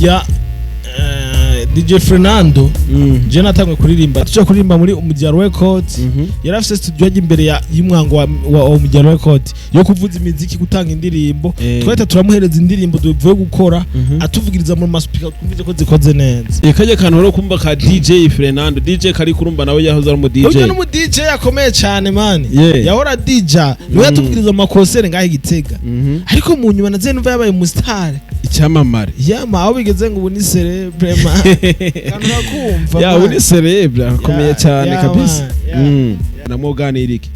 burya DJ Fernondo je natangwe kuririmba tuca kuririmba muri Umuziki Records yarafise studio yaje imbere y'umwango wa Umuziki Records yo kuvuza imiziki gutanga indirimbo twahita turamuhereza indirimbo duvuye gukora atuvugiriza mu maspeaker twumvise ko zikoze neza kaje kantu ro kumba ka DJ Fernondo DJ kari kurumba nawe yahoze ari mu DJ uyo no DJ yakomeye cyane man Yahora DJ niwe yatuvugiriza mu concert ngahe Gitega ariko mu nyuma naze numva yabaye mu star icyamamare yama aho bigeze ngo ubu ni celebre kumva ya uri celebre akomeye cyane kabisa namuganira iki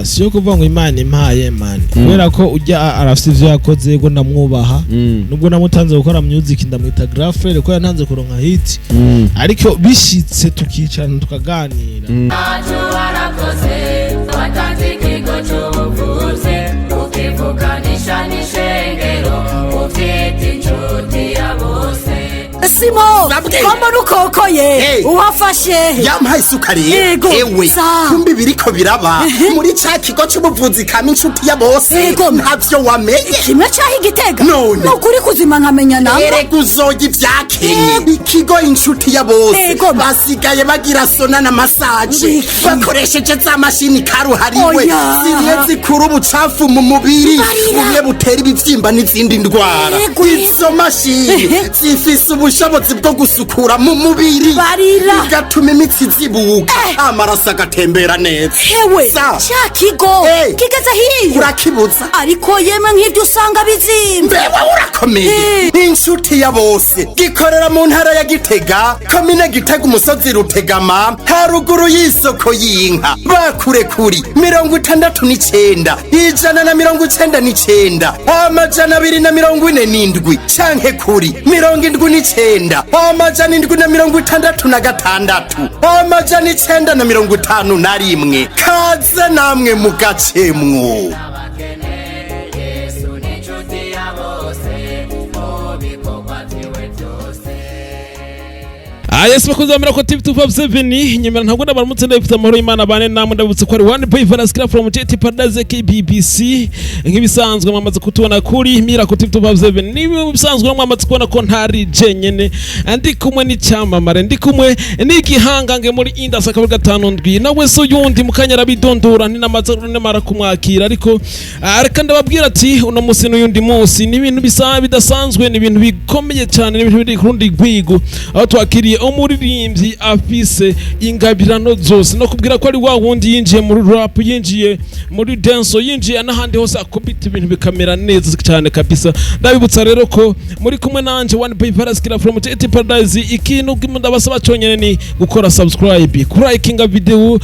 siyo kuvuga ngo Imana impaye man kubera ko ujya arafite ivyo yakoze go ndamwubaha nubwo namutanze gukora music ndamwita Grafere ko yantanze kuronka hit ariko bishitse tukicarana tukaganira watanze ikigo cy'ubuvuzi ukivuganisha n'ishengero ufite inshuti ya bose Simo, kama nukokoye, uwafashe yampaye isukari ewe kumbi biriko biraba muri ca kigo cy'ubuvuzi kama inshuti ya bose ntavyo wamenye kimwe cyahi Gitega none nukuri kuzima nkamenya namwe erega uzoga ivyakenye ikigo inshuti ya bose basigaye bagira sona na massage bakoresheje za mashini karuhariwe ziriye zikura ubucafu mu mubiri bumwe butera ibivyimba n'izindi ndwara izo mashini zifise ubushobozi bwo gusukura mu mubiri bigatuma imitsi zibuka amaraso agatembera neza hewe cya kigo kigeze hiyo urakibuza ariko yemwe nk'ibyo usanga bizimba bewe urakomeye inshuti ya bose gikorera mu ntara ya Gitega komine Gitega umusozi Rutegama haruguru y'isoko y'inka bakure kuri 69 199 247 canke kuri 79 766 951 kaze namwe mu gacemwo Yes bakunze amera ko TV 257 nyemera ntabwo ndabaramutse ndabifite amahoro y'Imana bane namwe ndabutse ko ari one boy Faraskira from JT Paradise KBBC nk'ibisanzwe mwamaze kutubona kuri mira ko TV 257 nibi bisanzwe mwamaze kubona ko ntari jenyene ndi kumwe n'icyamamare ndi kumwe n'igihangange muri industry akavuga 5 ndwi nawe so yundi mukanya rabidondora ni namaze mara kumwakira ariko reka ndababwira ati uno musi n'uyundi musi ni ibintu bidasanzwe ni ibintu bikomeye cyane ni ibintu biri kurundi rwigo aho twakiriye umuririmbyi afise ingabirano zose no kubwira ko ari wa wundi yinjiye muri rap yinjiye muri dance yinjiye n'ahandi hose akubita ibintu bikamera neza cyane kabisa ndabibutsa rero ko muri kumwe nanje one boy Faraskira from JT Paradise ikintu ndabasaba cyonyene ni gukora subscribe kurikinga video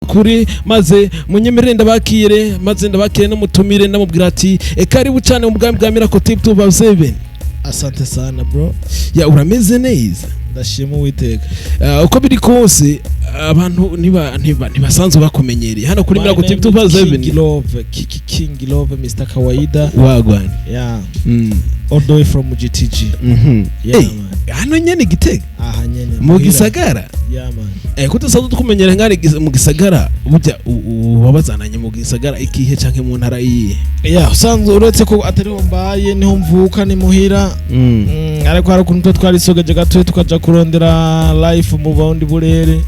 kuri maze munyemerere ndabakire maze ndabakire no mutumire ndamubwira ati karibu cyane mu bwami bwa Miracle TV 257 asante sana bro ya urameze neza ndashima Uwiteka uko biri kose abantu nibasanzwe bakumenyereye hano kuri Miracle TV 257 King Love Mr. Kawaida wagwan all the way from GTG hano nyene Gitega aha nyene mu gisagara man kutasanzwe tukumenyere ngari mu gisagara burya wabazananye mu gisagara ikihe canke mu ntara yihe usanzwe uretse ko atariho mbaye niho mvuka ni muhira ariko hari ukuntu twarisogeje gato tukaja kurondera life mu bawundi burere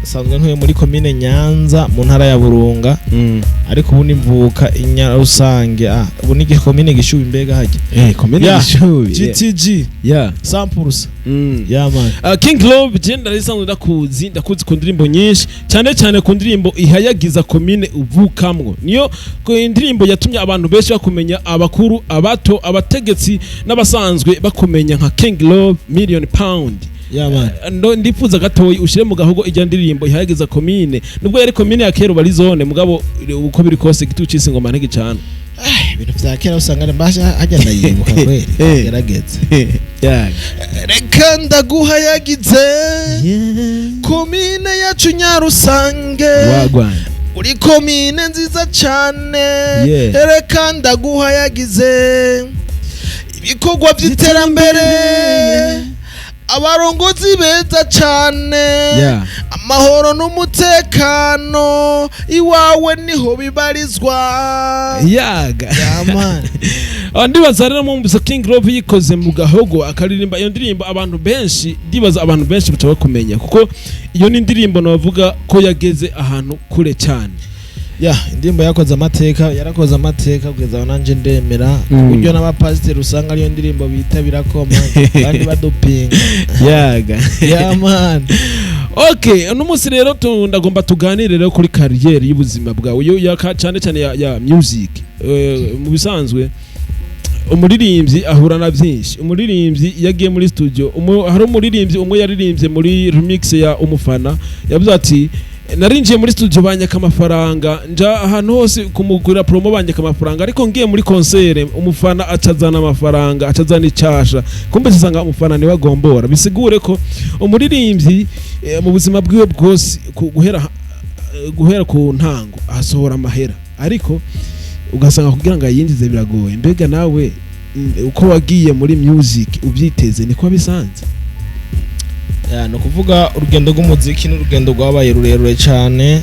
usanzwe ntuye muri komine Nyanza mu ntara ya Burunga ariko ubu nimvuka Inyarusange ubu ni komine Gishubi mbega haje komine Gishubi GTG Sampurus man King Love genda risanzwe ndakuzi ku ndirimbo nyinshi cyane ku ndirimbo ihayagiza komine uvukamwo niyo ko indirimbo yatumye abantu benshi bakumenya abakuru abato abategetsi n'abasanzwe bakumenya nka King Love million pound ndifuza gatoyi ushire mu gahogo ijya ndirimbo ihayagiza komine nubwo yari komine ya kera bari zone mugabo uko biri kose gitucise ngoma ntege cyane ibintu vya kera usanga mbasha agenda yibuka kweli gerageze reka ndaguhayagize komine yacu Nyarusange wagwana uri komine nziza cyane reka ndaguhayagize ibikorwa by'iterambere abarongozi beza cyane Yeah. amahoro n'umutekano iwawe niho bibarizwa yaga man. ndibaza rero mwumvise King Love yikoze mu gahogo akaririmba iyo ndirimbo abantu benshi ndibaza abantu benshi butaba kumenya kuko iyo ni indirimbo navuga ko yageze ahantu kure cyane. Indirimbo yarakoze amateka kugeza aho nanje ndemera uburyo n'abapasiteri usanga ariyo ndirimbo bita birakoma kandi badopinga yaga man. Okay, uno munsi rero ndagomba tuganire rero kuri kariyeri y'ubuzima bwawe yo cyane cyane ya music. Mu bisanzwe umuririmbyi ahura na byinshi. Umuririmbyi yagiye muri studio hari umuririmbyi umwe yaririmbye muri remix ya umufana yavuze ati narinjiye muri studio banyaka amafaranga nja ahantu hose kumugura promo banyaka amafaranga ariko ngiye muri concert umufana acazana amafaranga acazana icyasha kumbe sanga umufana ni wagombora bisigure ko umuririmbyi mu buzima bwiwe bwose guhera ku ntango asohora amahera ariko ugasanga kugira ngo ayinjize biragoye. Mbega nawe uko wagiye muri music ubyiteze niko bisanze? No kuvuga urugendo rw'umuziki n'urugendo rwabaye rurerure cyane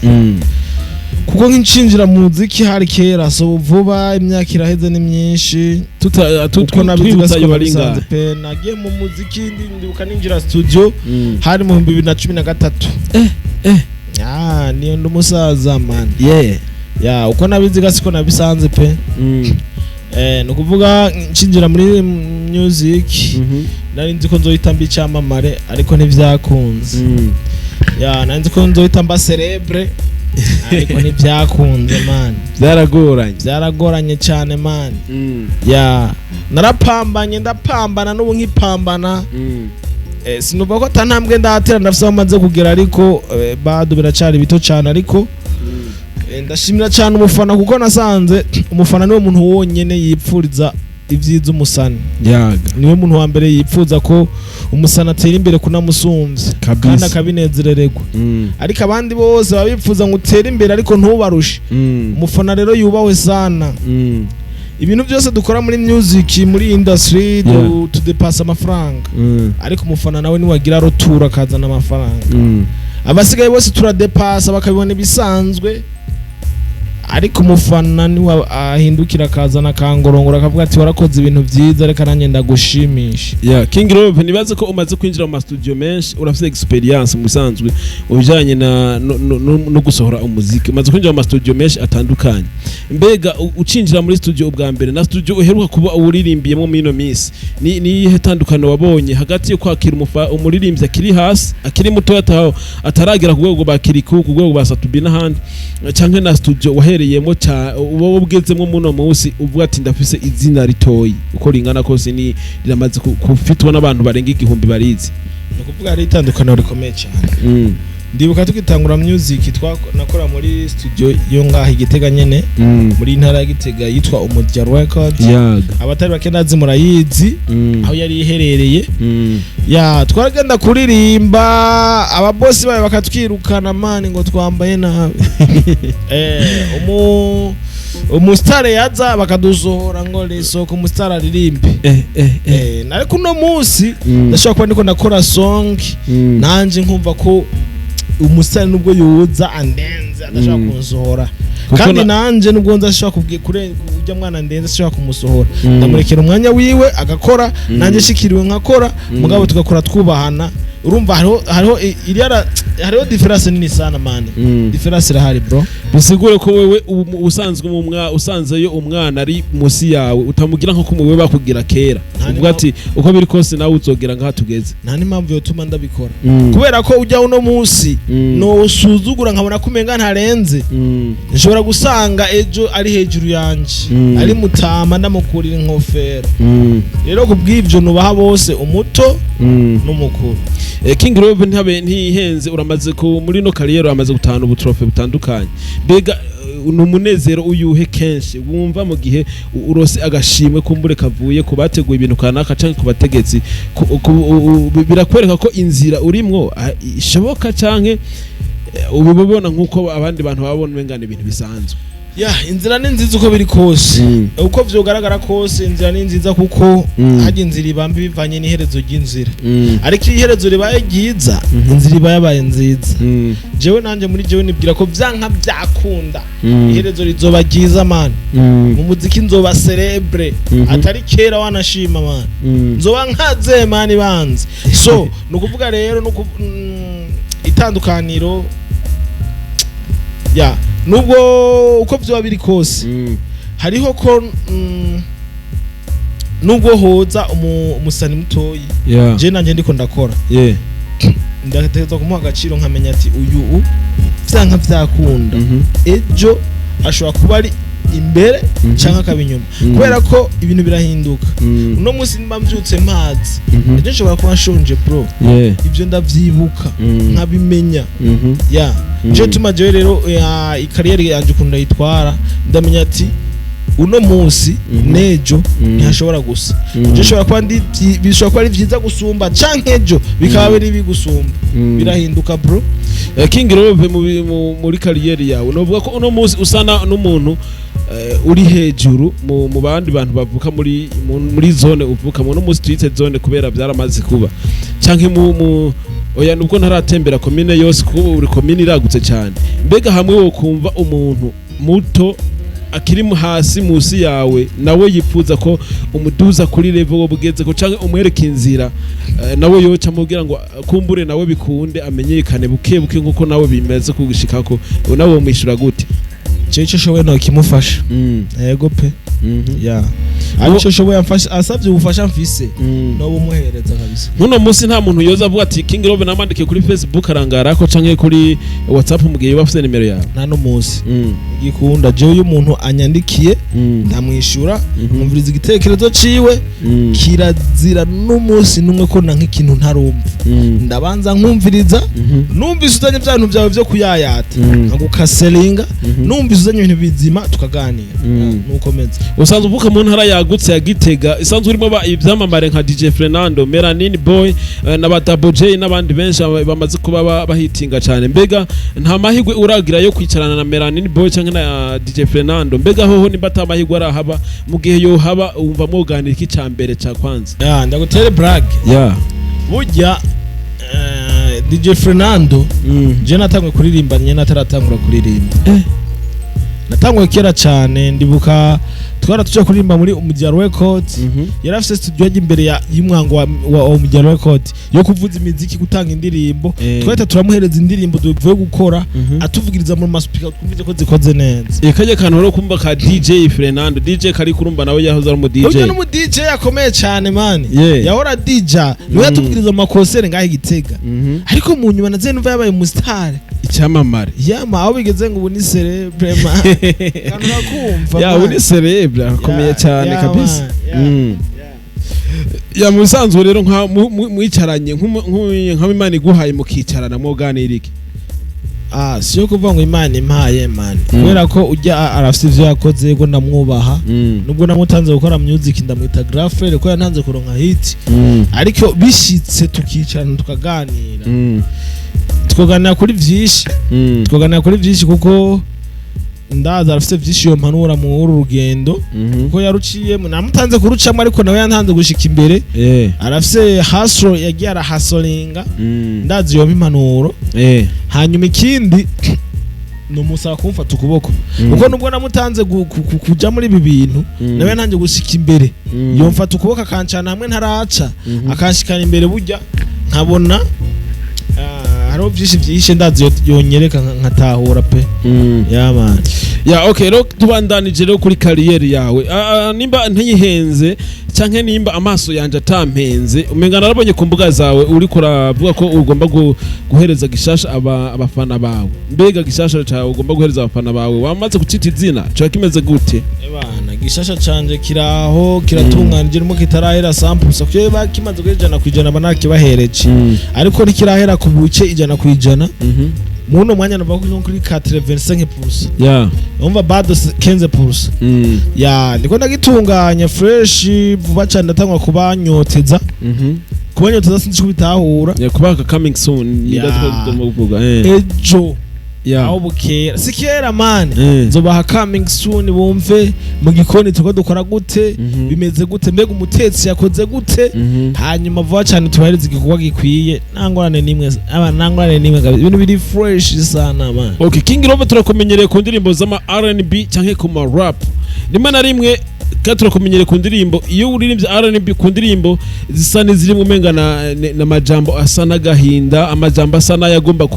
kuko nk'inshinjira mu muziki hari kera so vuba imyaka iraheze ni myinshi uko nabizi baringa pe nagiye mu muziki ndibuka ninjira studio hari mu 2013 niyo ndumusaza man uko nabizi gasiko nabisanze pe no kuvuga nshinjira muri music nari nzi ko nzohita mbi cyamamare ariko ntivyakunze nari nzi ko nzohita mba celebre ariko ntivyakunze man. Byaragoranye cyane man. Narapambanye ndapambana n'ubu nkipambana sinuva ko tantambwe ndatera ndafise amaze kugera ariko bado biracari bito cyane ariko ndashimira cyane umufana kuko nasanze umufana niwe muntu wonyene yipfuriza ivyiza umusana niwe muntu wa mbere yipfuza ko umusana atera imbere kunamusumvye kandi akabinezerererwa ariko abandi bose babipfuza ngo utere imbere ariko ntubarushe. Umufana rero yubahwe sana. Ibintu byose dukora muri music muri industry tudepasa amafaranga ariko umufana nawe niwagira rotura akazana amafaranga abasigaye bose turadepasa bakabibona ibisanzwe ariko umufana ni ahindukira akazana kangorongora akavuga ati warakoze ibintu byiza reka nanjye ndagushimisha. King Love nibaze ko umaze kwinjira mu studio menshi urafite experience mu bisanzwe ubijanye no gusohora umuziki umaze kwinjira mu studio menshi atandukanye. Mbega ucinjira muri studio ubwa mbere na studio uheruka kuba uririmbiyemo mino miss ni hetandukano wabonye hagati yo kwakira umuririmbyi akiri hasi akiri muto ataragera ku rwego bakiriku ku rwego basatubi n'ahandi cyangwa na studio wahereyemo uwo bugezemo muno munsi uvuga ati ndafise izina ritoyi uko ringana kose ni riramaze kufitwa n'abantu barenga 1000 barizi? No kuvuga ari itandukano rikomeye cyane. Ndibuka tukitangura music nakora muri studio yo ngaha Igitega nyene muri intara ya Gitega yitwa Umuziki Records. Abatari bakenazi murayizi aho yari iherereye. Twaragenda kuririmba ababosi bawe bakatwirukana mani ngo twambaye nabi. Umustare yaza bakaduzohora ngo lesoko umustare aririmbe ariko uno munsi ndashaka kuba ndiko nakora song nanje nkumva ko umusare nubwo yuza andenze adashaka kunsohora kandi nanje nubwo nzashaka kubwiye kure ujya mwana ndenze ashaka kumusohora ndamurekera umwanya wiwe agakora nanje shikiriwe nkakora mugabo tugakora twubahana. Urumva hariho difference nini sana man. Difference irahari bro. Bisigure ko wewe usanzeyo umwana ari musi yawe utamugira nko kumwe wewe bakugira kera uvuga ati uko biri kose nawe uzogera ngaha tugeze nta n'impamvu yo tuma ndabikora kubera ko ujya uno munsi no usuzugura nkabona kumenga ntarenze nshobora gusanga ejo ari hejuru yanje ari mutama ndamukurira inkofero rero kubw'ivyo nubaha bose umuto n'umukuru. King Love ntihenze uramaze ko muri no kariyeri amaze gutahana ubutrofe butandukanye. Mbega numunezero uyuhe kenshi wumva mu gihe urose agashimwe kumbure kavuye ku bateguye ibintu kanaka canke ku bategetsi birakwereka ko inzira urimwo ishoboka canke ubibona nkuko abandi bantu babona bengana ibintu bisanzwe? inzira ni nziza uko biri kose uko vyogaragara kose inzira ni nziza kuko haje inzira ibambi bivanye n'iherezo ry'inzira ariko iherezo ribaye ryiza inzira ibaye yabaye nziza jewe nanje muri jewe nibwira ko vyanka byakunda iherezo rizoba ryiza man mu muziki nzoba celebre atari kera wanashima man nzoba nkaze man banze so nukuvuga rero itandukaniro nubwo uko vyoba biri kose hariho ko nubwo hoza umusani mutoyi je nanje ndiko ndakora ndategerezwa kumuha agaciro nkamenya ati uyu vyanka vyakunda ejo ashobora kuba ari imbere canka kabinyuma kubera ko ibintu birahinduka uno munsi nimba mvyutse mpazi ejo nshobora kuba nshonje bro ivyo ndavyibuka nkabimenya je tumaje rero ikariyeri yanje ukunda yitwara ndamenya ati uno munsi nejo ntashobora gusa je shobora kuba bishobora kuba ari vyiza gusumba canke ejo bikaba biri bigusumba birahinduka bro King Love muri kariyeri yawe novuga ko uno munsi usana n'umuntu uri hejuru mu bandi bantu bavuka muri zone uvuka mu no munsi twite zone kubera byaramaze kuba canke mu oya nubwo ntaratembera komine yose kuko uri komine iragutse cyane mbega hamwe wo kumva umuntu muto akiri hasi musi yawe nawe yifuza ko umuduza kuri level wo bugeze ko canke umwereka inzira nawe yoca mubwira ngo kumbure nawe bikunde amenyekane buke nkuko nawe bimeze kugishikako nawe mwishura gute cyo showe no kimufasha yego pe ariko showe yamfasha asavye ubufasha mfise no bumuhereza kabisa nuno munsi nta muntu yoza avuga ati King Love namandike kuri Facebook arangara ko canke kuri WhatsApp mugiye bafite nimero yawe nta no munsi gikunda je uyu muntu anyandikiye ndamwishura umviriza igitekerezo ciwe kirazira n'umunsi numwe ko nk'ikintu ntarumva ndabanza nkumviriza numvise uzanye byantu byawe byo kuyayata nkagukaselinga numvise uzanye ibintu bizima tukaganira nukomeza usanzwe uvuka mu ntara yagutse ya Gitega isanzwe urimo ibyamamare nka DJ Fernondo Melanin Boy na Double J n'abandi benshi bamaze kuba bahitinga cyane mbega nta mahigwe uragira yo kwicarana na Melanin Boy cyangwa na DJ Fernondo mbega hoho nimba atamahigwe arahaba mu gihe yo haba umva muganira iki cyambere cya kwanza ndagutere brag burya DJ Fernondo je natangwe kuririmba nyene ataratangura kuririmba natangwe kera cyane ndibuka twara tuje kuririmba muri Umujyaro Record yarafise studio yaje imbere y'umwango wa Umujyaro Record yo kuvuza imiziki gutanga indirimbo twahita turamuhereza indirimbo duvuye gukora atuvugiriza mu maspeaker twumvise ko zikoze neza kaje kantu ro kumba ka DJ Fernondo DJ kari kurumba nawe yahoza ari mu DJ uyu mu DJ yakomeye cyane man Yahora DJ niwe yatuvugiriza mu concert ngahe Gitega ariko mu nyuma naze numva yabaye mu star icyamamare yama aho bigeze ngo ubu ni celebre man kantu nakumva ya ubu ni celebre akomeye cyane kabisa ya musanzwe rero nka mwicaranye nk'Imana iguhaye mukicarana mwoganira iki siyo kuvuga ngo Imana impaye man kubera ko ujya arafite ivyo yakoze ngo ndamwubaha nubwo namutanze gukora music ndamwita Grafere ko yantanze kuronka hit ariko bishitse tukicarana tukaganira twoganira kuri vyinshi kuko ndaza arafite vyinshi yo mpanura mu rugendo kuko yaruciyemo namutanze kurucamo ariko nawe yantanze gushika imbere arafite hustle yagiye arahasolinga ndazi yo impanuro hanyuma ikindi no musaba kumfata ukuboko kuko nubwo namutanze kuja muri ibi bintu nawe yantanze gushika imbere yo mfata ukuboko akancana hamwe ntaraca akanshikana imbere burya nkabona haro byinshi ndazi yonyereka nkatahura pe man okay rero tubandanije rero kuri kariyeri yawe nimba ntiyihenze canke nimba amaso yanje atampenze umenga narabonye ku mbuga zawe uri kuravuga ko ugomba guhereza gishasha abafana bawe mbega gishasha cyawe ugomba guhereza abafana bawe wamaze gucita izina cyo kimeze gute bana gishasha canje kiraho kiratunganije nimo kitarahera sample so cyo bakimaze kwijana kwijana banakibahereje ariko nikirahera ku buce ijana kwijana muno mwanya nava kuri 85%. Umva bado 15%. Ndiko ndagitunganya fresh vuba cyane natangwa kubanyoteza. Kubanyoteza sinzi kubitahura. Kubaka coming soon. Ejo aho bukera si kera man nzobaha coming soon bumve mu gikoni tuko dukora gute bimeze gute mbega umutetsi yakoze gute hanyuma vuba cyane tubahiriza igikorwa gikwiye nangorane nimwe ibintu biri fresh sana man. Okay, King Love turakomenyereye ku ndirimbo z'ama R&B canke ku ma rap rimwe na rimwe kandi turakomenyereye ku ndirimbo iyo uririmbye R&B ku ndirimbo zisa n'iziri mu menga na majambo asa n'agahinda amajambo asa n'ayagomba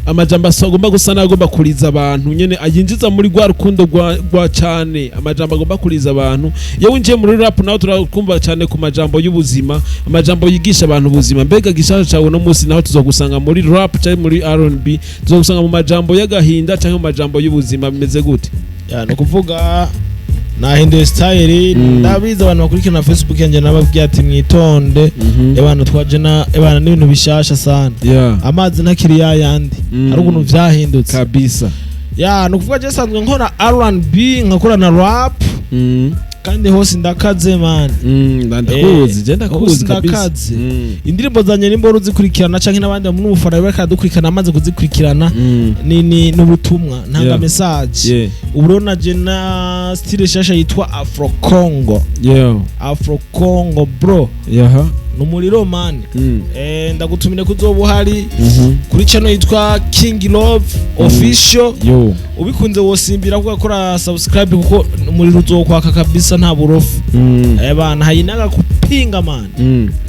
amajambo agomba gusa n'agomba kuriza abantu nyene ayinjiza muri rwa rukundo rwa cyane amajambo agomba kuriza abantu iyo winjiye muri rap naho turakumva cyane ku majambo y'ubuzima amajambo yigisha abantu ubuzima mbega gishaje cyawe no munsi naho tuzogusanga muri rap cyangwa muri R&B tuzogusanga mu majambo y'agahinda cyangwa mu majambo y'ubuzima bimeze gute no kuvuga nahinduye style ndabiza abantu bakurikirana Facebook yanjye nababwiye ati mwitonde abantu twajena abantu n'ibintu bishasha sana amazi ntakiri yandi ari ukuntu vyahindutse kabisa no kuvuga je sanzwe nkora R&B nkakora na rap kandi hose ndakaze man ndakuzi je ndakuzi kabisa indirimbo zanye nimbo zikurikirana canke nabandi mu mufara baraka dukurikirana amaze kuzikurikirana ni ubutumwa ntanga message uburona je na style shasha yitwa Afro Congo bro numuriro man ndagutumire kuzobuhari kuri channel yitwa King Love official ubikunze wosimbira kuko akora subscribe kuko umuriro uzokwaka kabisa nta burofu bana hayinaga kupinga man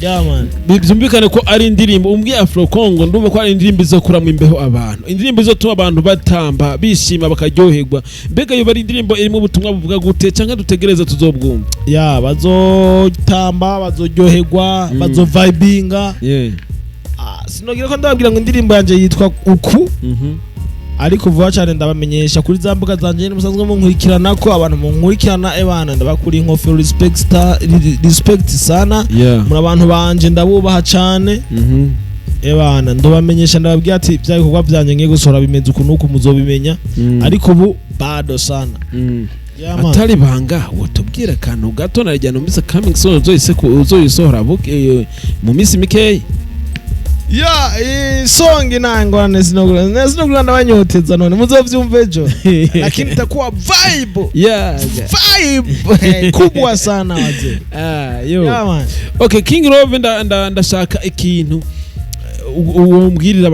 man byumvikane ko ari indirimbo umbwiye Afro Congo ndumva ko ari indirimbo izokura mu imbeho abantu indirimbo izotuma abantu batamba bishima bakaryoherwa mbega yo bari indirimbo irimo ubutumwa buvuga gute cyangwa dutegereza tuzobwumva bazotamba bazoryoherwa bazovibinga sinogira ko ndababwira ngo indirimbo yanje yitwa uku ariko vuba cyane ndabamenyesha kuri za mbuga zanje musanzwe munkurikirana ko abantu munkurikirana ebana ndabakuri inkofero respect sana muri abantu banje ndabubaha cyane ebana ndobamenyesha ndababwira ati byabikorwa byanje ngiye gusora bimeze uku nuko muzobimenya ariko ubu bado sana atari banga wotubwira kantu gato narijya numvise coming soon uzoyisohora mu minsi mikeyi songi nangorane sinogura ndabanyoteza none muzovyumve ejo lakini itakuwa vibe kubwa sana waze okay King Love ndashaka ikintu umbwirira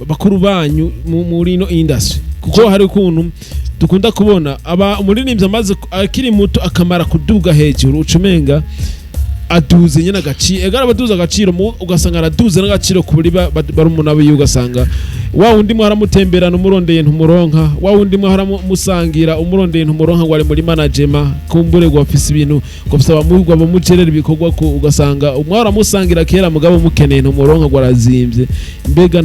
bakuru banyu muri ino industry kuko hari ukuntu dukunda kubona umuririmbyi amaze akiri muto akamara kuduga hejuru ucumenga aduze nyene agaciro egara baduza agaciro ugasanga araduze n'agaciro kuri barumuna biye ugasanga wa wundi mwe haramutemberana umurondeye ntumuronka wa wundi mwe haramusangira umurondeye ntumuronka ngo ari muri management kumbure ngo afise ibintu ko bisaba mugwa bamucerera ibikorwa ko ugasanga umwe haramusangira kera mugabo mukeneye ntumuronka ngo arazimvye mbega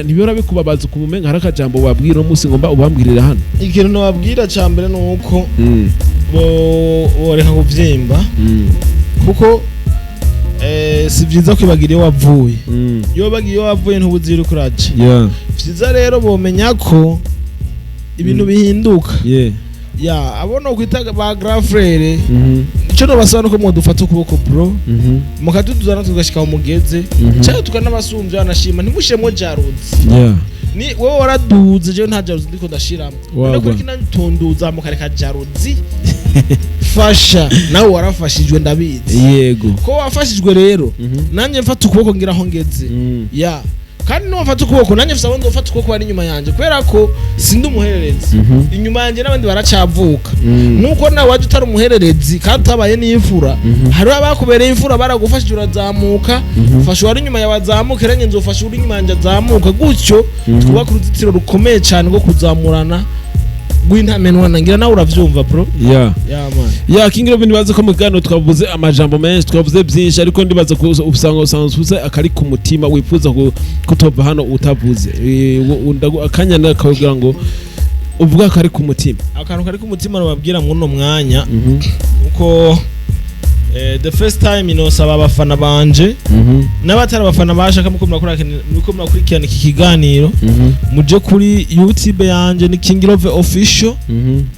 ntibora bikubabaza kumumenga harakajambo wabwira umunsi ngomba ubambwirira hano ikintu nababwira cyambere nuko boreka kuvyimba kuko si byiza kwibagira iyo wavuye iyo bagiye wavuye ntubuzira kuraje byiza rero bomenya ko ibintu bihinduka abona kwita ba grand frère ico no basaba nuko modufata ukuboko bro mukatuduzana tugashika umugeze cyane tukanabasumvya anashima ntimushemwe jaruzi ni wowe waraduze je nta jaruzi ndiko ndashiramo nako kinantonduza mukareka jaruzi fasha nawe warafashijwe ndabizi yego ko wafashijwe rero nanje mfata ukuboko ngira aho ngeze kandi no mfata ukuboko nanje mfisa wende ufata ukuboko ari inyuma yanje kwera ko sindi umuhererezi inyuma yanje n'abandi baracavuka nuko nawe waje utari umuhererezi kandi tabaye n'imfura hari abakubereye imfura baragufashije urazamuka fasha wari inyuma yawazamuka ranye nzofasha uri inyuma yanje azamuka gutyo twubaka uruzitiro rukomeye cyane rwo kuzamurana gwintamenwa nangira nawe uravyumva bro man King Love nibaze ko mugano twavuze amajambo menshi twavuze byinshi ariko ndibaza ko usanga akari ku mutima wifuza kutova hano utavuze akanya nakabwira ngo uvuga akari ku mutima akantu kari ku mutima nababwira muno mwanya uko the first time inosaba abafana banje n'abatari abafana bashaka muko murakurikirana iki kiganiro muje kuri YouTube yanje ni King Love official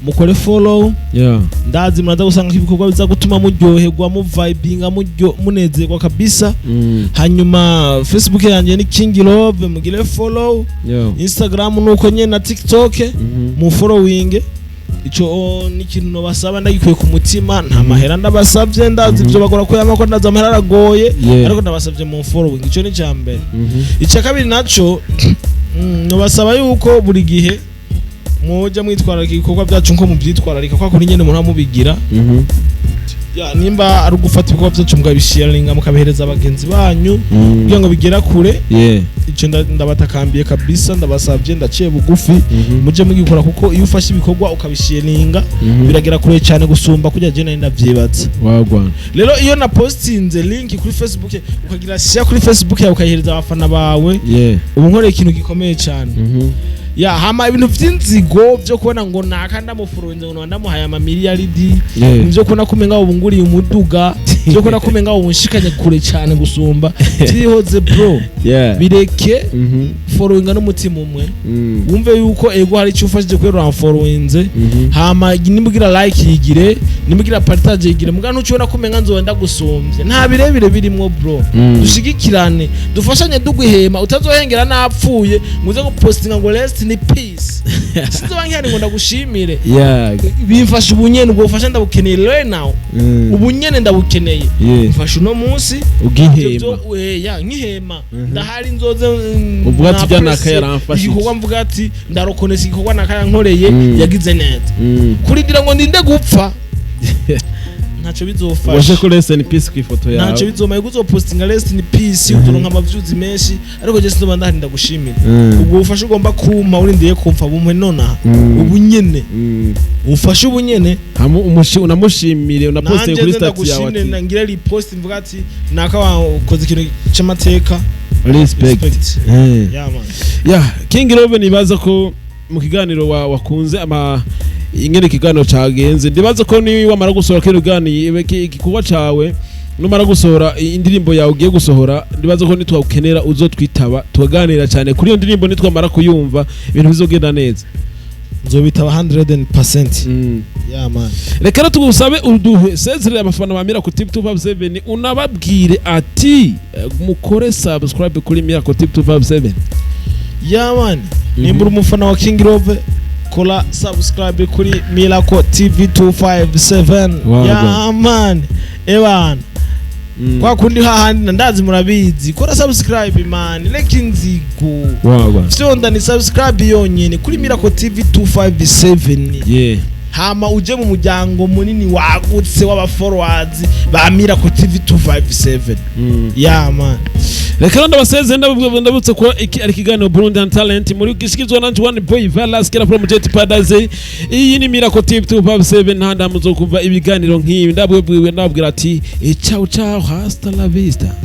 mukore follow ndazi muraza gusanga ibikorwa biza gutuma muryoherwa mu vibinga munezerwa kabisa hanyuma Facebook yanje ni King Love mugire follow Instagram nuko nyene na TikTok mu following ico ni kintu no basaba ndagikuye ku mutima nta mahera ndabasavye ndazi ivyo bagora ko yamako ndaza amahera aragoye ariko ndabasavye mu following ico ni cyambere ica kabiri naco no basaba yuko buri gihe moja mwitwararika ibikorwa byacu nko mubyitwararika kwa kuri nyene umuntu amubigira ya nimba ari gufata ibikorwa byacu mugabisharinga mukabihereza abagenzi banyu kugira ngo bigera kure ico ndabatakambiye kabisa ndabasavye ndaciye bugufi muje mugikora kuko iyo ufashe ibikorwa ukabisharinga biragera kure cyane gusumba kujya je nari ndavyibatsa wagwana rero iyo na postinze link kuri Facebook ukagira share kuri Facebook yawe ukayihereza abafana bawe ubu nkore ikintu gikomeye cyane ya hama ibintu vy'inzigo byo kubona ngo nakanda mufuronze ngo ndamuhaye ama miliyaridi byo kubona kumenga ubunguriye umuduga byo kubona kumenga ubunshikanye kure cyane gusumba byihoze bro bireke followinga n'umutima umwe wumve yuko ego hari icyo ufashije kwera followinze hama nimugira like yigire nimugira partage yigire muga ntucibona kumenga nzonda gusumbye nta birebire birimwo bro dushigikirane dufashanye dugwihema utazohengera napfuye muze go postinga ngo rest ni peace sizobankiyani ngo ndagushimire bimfasha ubunyene ubwo ufasha ndabukeneye right now ubunyene ndabukeneye mfasha uno munsi ugihema nkihema ndahari nzoze ubwo ati bya nakayaramfasha igikorwa mvuga ati ndarokonesa igikorwa nakayankoreye yagize neza kuridira ngo ndinde gupfa ntacyo bizofasha waje ko rest in peace ku ifoto yawe ntacyo bizomaye kuzopostinga rest in peace uturonka amavyuzi menshi ariko je sindoba ndaharinda gushimira ubwo ufasha ugomba kuma urindiye kumfa bumwe nona ubunyene ufasha ubunyene unamushimire unaposte kuri status yawe ati ngira repost mvuga ati naka wakoze ikintu cy'amateka respect yeah King Love nibaza ko mu kiganiro wakunze ama ingene kiganiro cagenze ndibaza ko ni wamara gusohora kino kiganiro igikuba cawe numara gusohora indirimbo yawe ugiye gusohora ndibaza ko nitwakenera uzotwitaba tuganira cyane kuri iyo ndirimbo nitwamara kuyumva ibintu bizogenda neza nzobitaba 100%. Yeah man. Reka tugusabe uduhe sezerera abafana ba Mira ku Tip 257 unababwire ati mukore subscribe kuri Mira ku Tip 257. Yeah man. Nimbura umufana wa King Love kola subscribe kuri Mira ku TV 257. Wow, yeah man. Ewan. Kwa kundi hahandi ndazi murabizi kora subscribe man lekinzigo sio ndani subscribe yonyene kuri Mira ku TV 257 hama uje mu muryango munini wagutse w'aba followers ba Mira ku TV 257 yeah man. Reka ndabaseze ndabutse ko ari kiganiro Burundi and Talent muri gishikizwa nanti one boy Valas kera from Jet Padaze iyi ni Mira ku TV 257 ntanda muzokumva ibiganiro nk'ibi ndabwira ati ciao ciao hasta la vista.